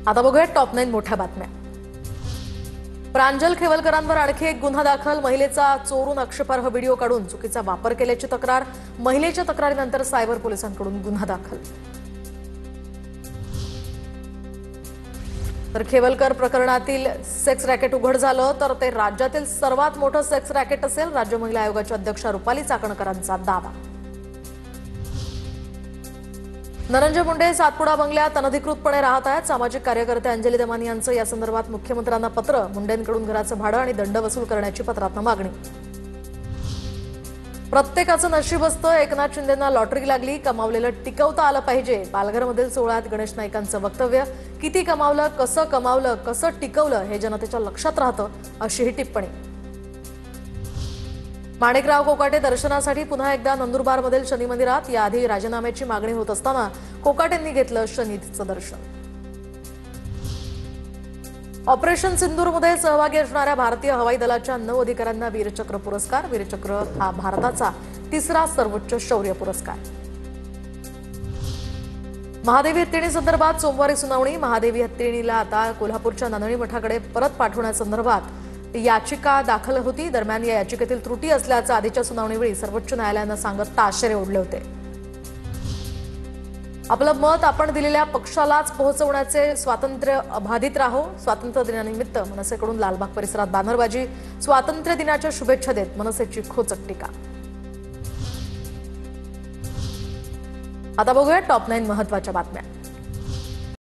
आता बघूया टॉप 9 मोठ्या बातम्या। प्रांजल खेवलकरांवर आणखी एक गुन्हा दाखल। महिलेचा चोरून आक्षेपार्ह व्हिडिओ काढून चुकीचा वापर केल्याची तक्रार। महिलेच्या तक्रारीनंतर सायबर पोलिसांकडून गुन्हा दाखल। तर खेवलकर प्रकरणातील सेक्स रॅकेट उघड झालं तर ते राज्यातील सर्वात मोठं सेक्स रॅकेट असेल, राज्य महिला आयोगाच्या अध्यक्षा रुपाली चाकणकरांचा दावा। नरेंद्र मुंडे सातपुडा बंगल्यात अनधिकृतपणे राहत आहेत। सामाजिक कार्यकर्ते अंजली दमानी यांचं या संदर्भात मुख्यमंत्र्यांना पत्र। मुंडेंकडून घराचं भाडं आणि दंड वसूल करण्याची पत्रात मागणी। प्रत्येकाचं नशीब असतं, एकनाथ शिंदेंना लॉटरी लागली, कमावलेलं टिकवता आलं पाहिजे। पालघरमधील सोहळ्यात गणेश नाईकांचं वक्तव्य। किती कमावलं, कसं टिकवलं हे जनतेच्या लक्षात राहतं, अशी ही टिप्पणी। माणिकराव कोकाटे दर्शनासाठी पुन्हा एकदा नंदुरबारमधील शनी मंदिरात। याआधी राजीनाम्याची मागणी होत असताना कोकाटेंनी घेतलं शनीचं दर्शन। ऑपरेशन सिंदूरमध्ये सहभागी असणाऱ्या भारतीय हवाई दलाच्या 9 अधिकाऱ्यांना वीरचक्र पुरस्कार। वीरचक्र हा भारताचा तिसरा सर्वोच्च शौर्य पुरस्कार। महादेवी हत्तीणी संदर्भात सोमवारी सुनावणी। महादेवी हत्तीणीला आता कोल्हापूरच्या नांदणी मठाकडे परत पाठवण्यासंदर्भात याचिका दाखल होती। दरम्यान या याचिकेतील त्रुटी असल्याचं आधीच्या सुनावणीवेळी सर्वोच्च न्यायालयानं सांगत ताशेरे ओढले होते। आपलं मत आपण दिलेल्या पक्षालाच पोहोचवण्याचे स्वातंत्र्य अबाधित राहो। स्वातंत्र्य दिनानिमित्त मनसेकडून लालबाग परिसरात बॅनरबाजी। स्वातंत्र्य दिनाच्या शुभेच्छा देत मनसेची खोचक टीका। आता बघूया टॉप 9 महत्त्वाच्या बातम्या।